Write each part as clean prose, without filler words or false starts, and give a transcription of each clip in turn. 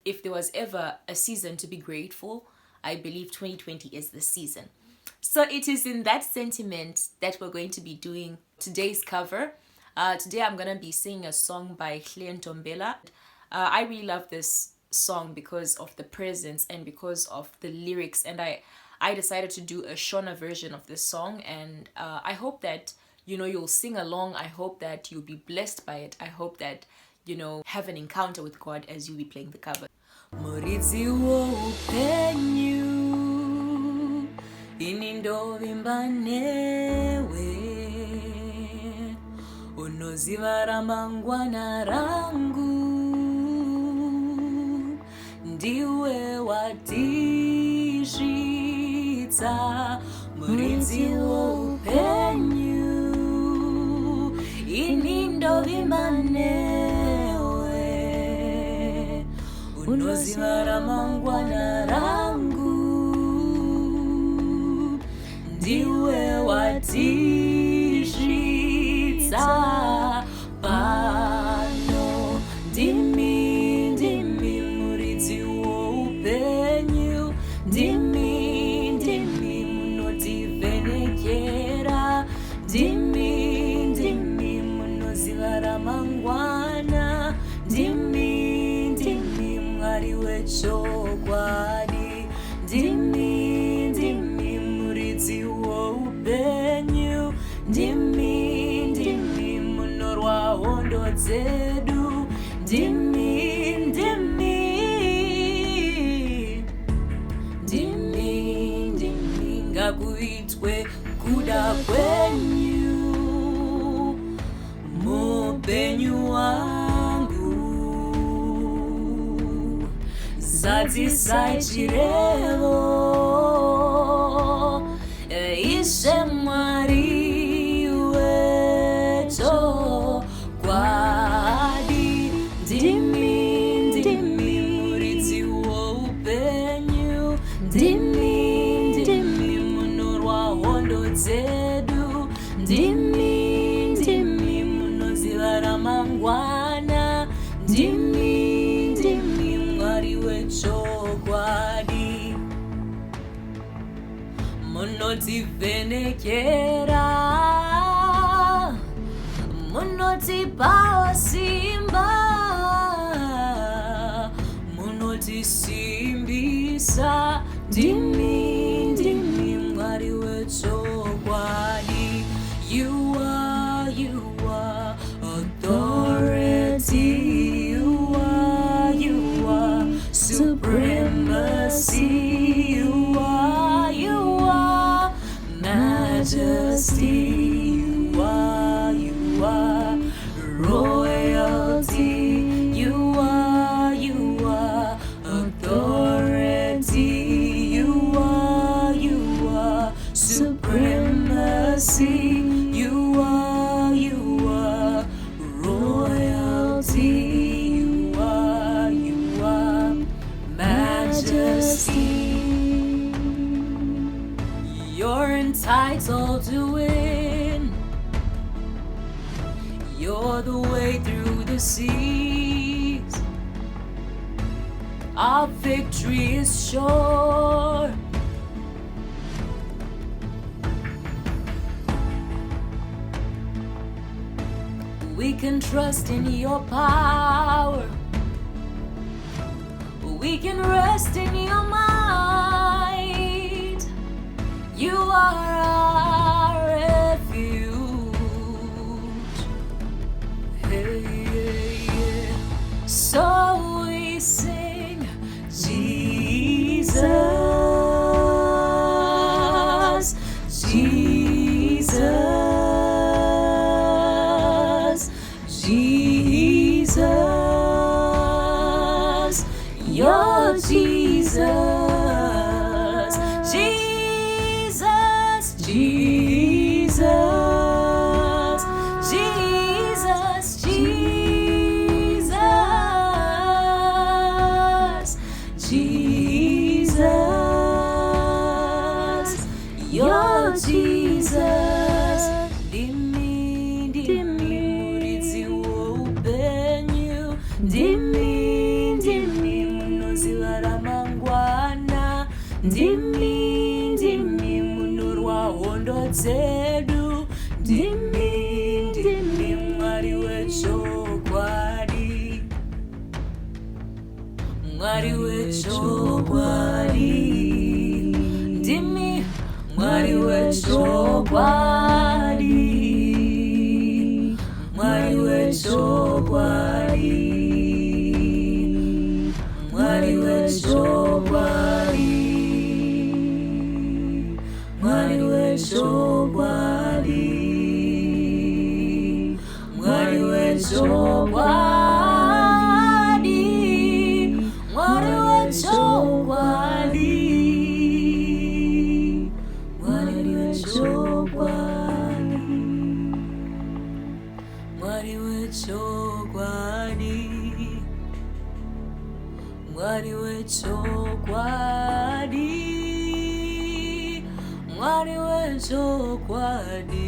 if there was ever a season to be grateful, I believe 2020 is the season. So it is in that sentiment that we're going to be doing today's cover. Today I'm going to be singing a song by Ndomupeyi. I really love this song because of the presence and because of the lyrics, and I decided to do a Shona version of this song, and I hope that you'll sing along. I hope that you'll be blessed by it. I hope that have an encounter with God as you'll be playing the cover. Muridzi woupenyu ini ndovimba newe, unoziva ramangwana rangu, ndiwe watisvitsa. Muridzi woupenyu ini ndovimba newe, unoziva ramangwana rangu, ndiwe watisvitsa. Pano ndimi muridzi woupenyu, ndimi munotivhenekera, ndimi munoziva ramangwana, ndimi Mwari wechokwadi, ndimi muridzi woupenyu, ndimi munorwa hondo dzedu, ndimi ngakuitwe kuda kwenyu mupenyu wangu. Zadzisai chirevo, Ishe Mwari wechokwadi, ndimi muridzi woupenyu, ndimi munorwa hondo dzedu, ndimi munoziva ramangwana, ndimi Mwari wechokwadi. Munotivhenekera, munotipawo simba, munotisimbisa, ndimi Mwari wechokwadi. You are authority, you are supremacy, you are majesty, you are royalty, you are authority, you are supremacy, you are royalty, you are majesty. You're entitled to win. You're the way through the seas. Our victory is sure. We can trust in your power. We can rest in your might. You are our refuge. Hey, yeah, yeah. So we sing, Jesus, Jesus, Jesus, your Jesus, Jesus, Jesus, Jesus, Jesus, Jesus, your Jesus. Dimi muridzi woupenyu, dimi zuva ramangwana. Ndimi, ndimi munurwa hondo dzedu. Ndimi, ndimi Mwari wechokwadi. Mwari wechokwadi. Ndimi Mwari wechokwadi. Mwari wechokwadi. Mwari wechokwadi. Mwari wechokwadi. Mwari wechokwadi. Mwari wechokwadi. Mwari wechokwadi. Mwari wechokwadi. Mwari wechokwadi. Mwari wechokwadi.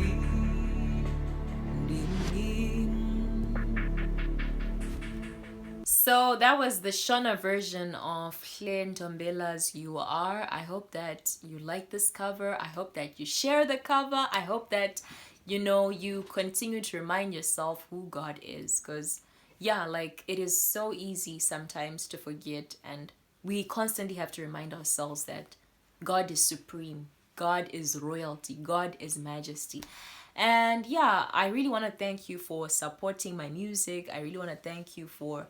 So that was the Shona version of Ndombela's You Are. I hope that you like this cover. I hope that you share the cover. I hope that, you continue to remind yourself who God is. Because, yeah, like, it is so easy sometimes to forget. And we constantly have to remind ourselves that God is supreme. God is royalty. God is majesty. And yeah, I really want to thank you for supporting my music. I really want to thank you for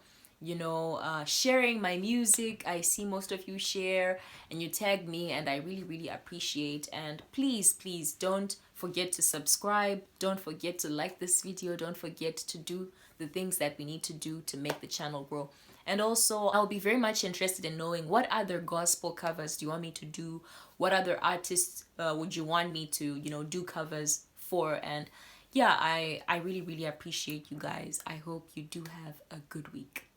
sharing my music. I see most of you share and you tag me, and I really appreciate. And please don't forget to subscribe. Don't forget to like this video. Don't forget to do the things that we need to do to make the channel grow. And also, I'll be very much interested in knowing what other gospel covers do you want me to do? What other artists would you want me to, do covers for? And yeah, I really appreciate you guys. I hope you do have a good week.